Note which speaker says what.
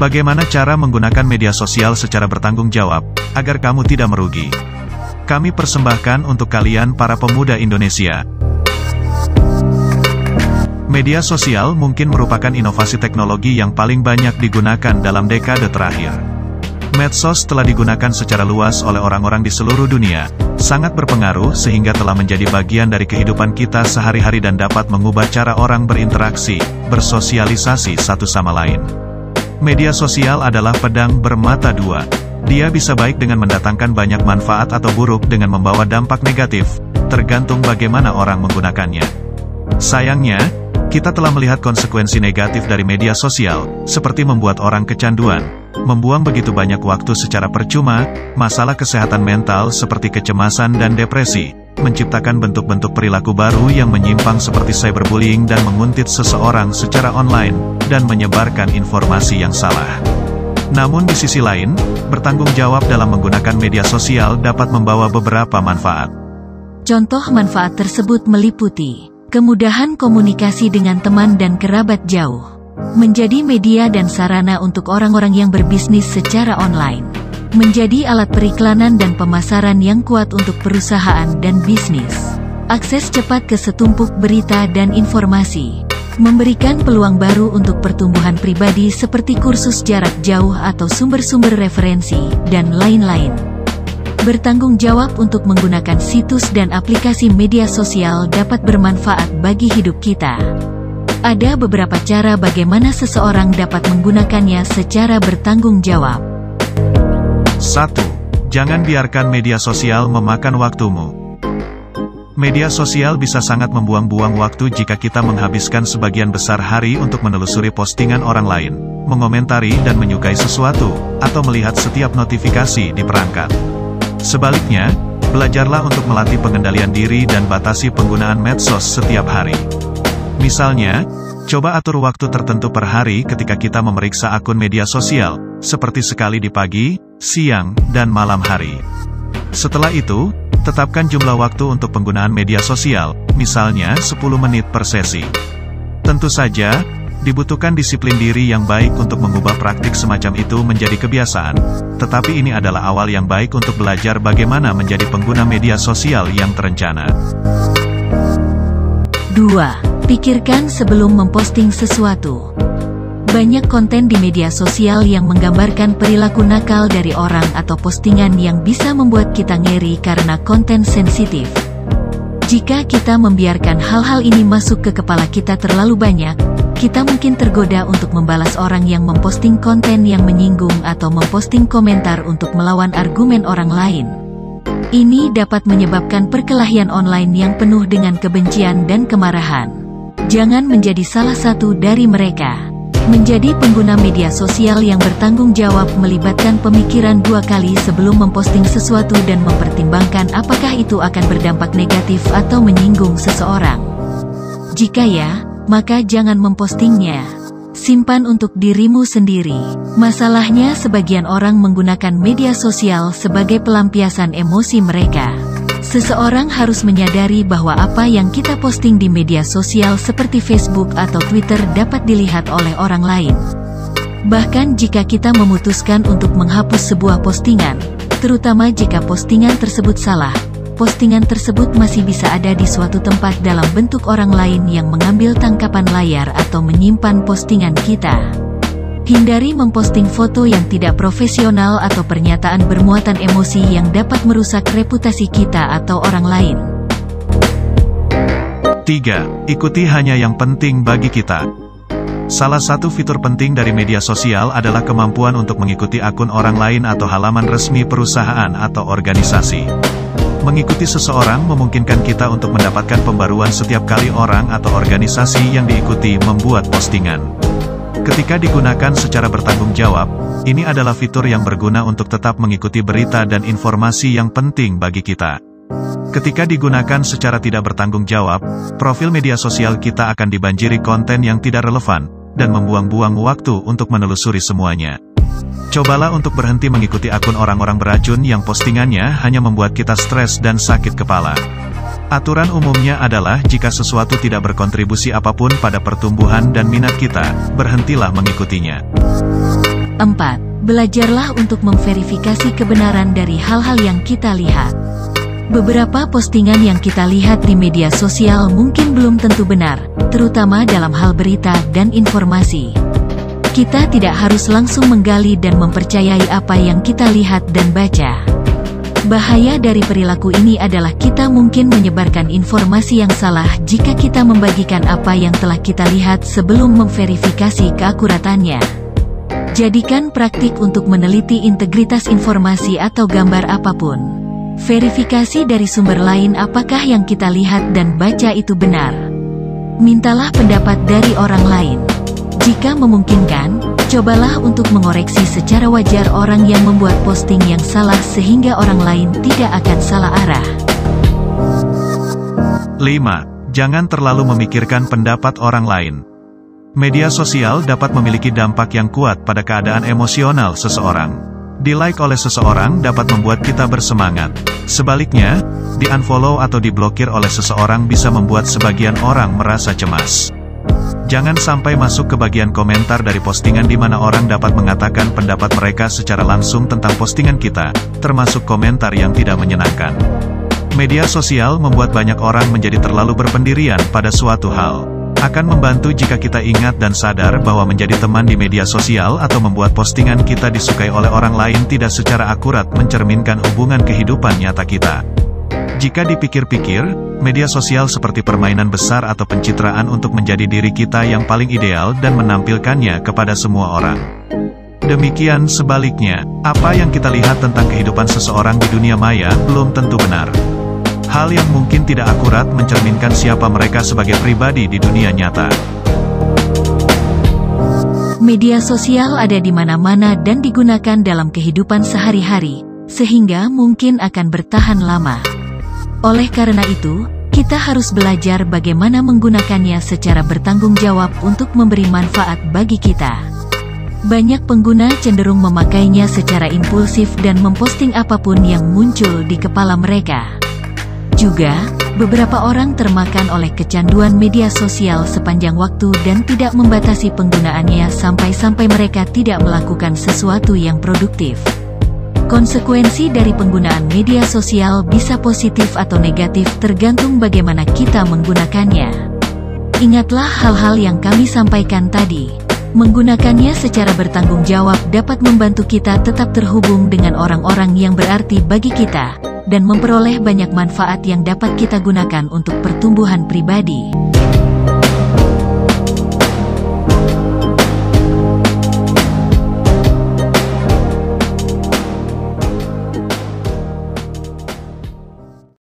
Speaker 1: Bagaimana cara menggunakan media sosial secara bertanggung jawab, agar kamu tidak merugi? Kami persembahkan untuk kalian para pemuda Indonesia. Media sosial mungkin merupakan inovasi teknologi yang paling banyak digunakan dalam dekade terakhir. Medsos telah digunakan secara luas oleh orang-orang di seluruh dunia, sangat berpengaruh sehingga telah menjadi bagian dari kehidupan kita sehari-hari dan dapat mengubah cara orang berinteraksi, bersosialisasi satu sama lain. Media sosial adalah pedang bermata dua. Dia bisa baik dengan mendatangkan banyak manfaat atau buruk dengan membawa dampak negatif, tergantung bagaimana orang menggunakannya. Sayangnya, kita telah melihat konsekuensi negatif dari media sosial, seperti membuat orang kecanduan, membuang begitu banyak waktu secara percuma, masalah kesehatan mental seperti kecemasan dan depresi, menciptakan bentuk-bentuk perilaku baru yang menyimpang seperti cyberbullying dan menguntit seseorang secara online, dan menyebarkan informasi yang salah. Namun di sisi lain, bertanggung jawab dalam menggunakan media sosial dapat membawa beberapa manfaat.
Speaker 2: Contoh manfaat tersebut meliputi kemudahan komunikasi dengan teman dan kerabat jauh, menjadi media dan sarana untuk orang-orang yang berbisnis secara online, menjadi alat periklanan dan pemasaran yang kuat untuk perusahaan dan bisnis, akses cepat ke setumpuk berita dan informasi, memberikan peluang baru untuk pertumbuhan pribadi seperti kursus jarak jauh atau sumber-sumber referensi, dan lain-lain. Bertanggung jawab untuk menggunakan situs dan aplikasi media sosial dapat bermanfaat bagi hidup kita. Ada beberapa cara bagaimana seseorang dapat menggunakannya secara bertanggung jawab.
Speaker 1: 1. Jangan biarkan media sosial memakan waktumu. Media sosial bisa sangat membuang-buang waktu jika kita menghabiskan sebagian besar hari untuk menelusuri postingan orang lain, mengomentari dan menyukai sesuatu, atau melihat setiap notifikasi di perangkat. Sebaliknya, belajarlah untuk melatih pengendalian diri dan batasi penggunaan medsos setiap hari. Misalnya, coba atur waktu tertentu per hari ketika kita memeriksa akun media sosial, seperti sekali di pagi, siang, dan malam hari. Setelah itu, tetapkan jumlah waktu untuk penggunaan media sosial, misalnya 10 menit per sesi. Tentu saja, dibutuhkan disiplin diri yang baik untuk mengubah praktik semacam itu menjadi kebiasaan, tetapi ini adalah awal yang baik untuk belajar bagaimana menjadi pengguna media sosial yang terencana.
Speaker 2: 2. Pikirkan sebelum memposting sesuatu. Banyak konten di media sosial yang menggambarkan perilaku nakal dari orang atau postingan yang bisa membuat kita ngeri karena konten sensitif. Jika kita membiarkan hal-hal ini masuk ke kepala kita terlalu banyak, kita mungkin tergoda untuk membalas orang yang memposting konten yang menyinggung atau memposting komentar untuk melawan argumen orang lain. Ini dapat menyebabkan perkelahian online yang penuh dengan kebencian dan kemarahan. Jangan menjadi salah satu dari mereka. Menjadi pengguna media sosial yang bertanggung jawab melibatkan pemikiran 2 kali sebelum memposting sesuatu dan mempertimbangkan apakah itu akan berdampak negatif atau menyinggung seseorang. Jika ya, maka jangan mempostingnya. Simpan untuk dirimu sendiri. Masalahnya sebagian orang menggunakan media sosial sebagai pelampiasan emosi mereka. Seseorang harus menyadari bahwa apa yang kita posting di media sosial seperti Facebook atau Twitter dapat dilihat oleh orang lain. Bahkan jika kita memutuskan untuk menghapus sebuah postingan, terutama jika postingan tersebut salah, postingan tersebut masih bisa ada di suatu tempat dalam bentuk orang lain yang mengambil tangkapan layar atau menyimpan postingan kita. Hindari memposting foto yang tidak profesional atau pernyataan bermuatan emosi yang dapat merusak reputasi kita atau orang lain.
Speaker 1: 3. Ikuti hanya yang penting bagi kita. Salah satu fitur penting dari media sosial adalah kemampuan untuk mengikuti akun orang lain atau halaman resmi perusahaan atau organisasi. Mengikuti seseorang memungkinkan kita untuk mendapatkan pembaruan setiap kali orang atau organisasi yang diikuti membuat postingan. Ketika digunakan secara bertanggung jawab, ini adalah fitur yang berguna untuk tetap mengikuti berita dan informasi yang penting bagi kita. Ketika digunakan secara tidak bertanggung jawab, profil media sosial kita akan dibanjiri konten yang tidak relevan, dan membuang-buang waktu untuk menelusuri semuanya. Cobalah untuk berhenti mengikuti akun orang-orang beracun yang postingannya hanya membuat kita stres dan sakit kepala. Aturan umumnya adalah jika sesuatu tidak berkontribusi apapun pada pertumbuhan dan minat kita, berhentilah mengikutinya.
Speaker 2: 4. Belajarlah untuk memverifikasi kebenaran dari hal-hal yang kita lihat. Beberapa postingan yang kita lihat di media sosial mungkin belum tentu benar, terutama dalam hal berita dan informasi. Kita tidak harus langsung menggali dan mempercayai apa yang kita lihat dan baca. Bahaya dari perilaku ini adalah kita mungkin menyebarkan informasi yang salah jika kita membagikan apa yang telah kita lihat sebelum memverifikasi keakuratannya. Jadikan praktik untuk meneliti integritas informasi atau gambar apapun. Verifikasi dari sumber lain apakah yang kita lihat dan baca itu benar. Mintalah pendapat dari orang lain. Jika memungkinkan, cobalah untuk mengoreksi secara wajar orang yang membuat posting yang salah sehingga orang lain tidak akan salah arah.
Speaker 1: 5. Jangan terlalu memikirkan pendapat orang lain. Media sosial dapat memiliki dampak yang kuat pada keadaan emosional seseorang. Di-like oleh seseorang dapat membuat kita bersemangat. Sebaliknya, di-unfollow atau diblokir oleh seseorang bisa membuat sebagian orang merasa cemas. Jangan sampai masuk ke bagian komentar dari postingan di mana orang dapat mengatakan pendapat mereka secara langsung tentang postingan kita, termasuk komentar yang tidak menyenangkan. Media sosial membuat banyak orang menjadi terlalu berpendirian pada suatu hal. Akan membantu jika kita ingat dan sadar bahwa menjadi teman di media sosial atau membuat postingan kita disukai oleh orang lain tidak secara akurat mencerminkan hubungan kehidupan nyata kita. Jika dipikir-pikir, media sosial seperti permainan besar atau pencitraan untuk menjadi diri kita yang paling ideal dan menampilkannya kepada semua orang. Demikian sebaliknya, apa yang kita lihat tentang kehidupan seseorang di dunia maya belum tentu benar. Hal yang mungkin tidak akurat mencerminkan siapa mereka sebagai pribadi di dunia nyata.
Speaker 2: Media sosial ada di mana-mana dan digunakan dalam kehidupan sehari-hari, sehingga mungkin akan bertahan lama. Oleh karena itu, kita harus belajar bagaimana menggunakannya secara bertanggung jawab untuk memberi manfaat bagi kita. Banyak pengguna cenderung memakainya secara impulsif dan memposting apapun yang muncul di kepala mereka. Juga, beberapa orang termakan oleh kecanduan media sosial sepanjang waktu dan tidak membatasi penggunaannya sampai-sampai mereka tidak melakukan sesuatu yang produktif. Konsekuensi dari penggunaan media sosial bisa positif atau negatif tergantung bagaimana kita menggunakannya. Ingatlah hal-hal yang kami sampaikan tadi. Menggunakannya secara bertanggung jawab dapat membantu kita tetap terhubung dengan orang-orang yang berarti bagi kita, dan memperoleh banyak manfaat yang dapat kita gunakan untuk pertumbuhan pribadi.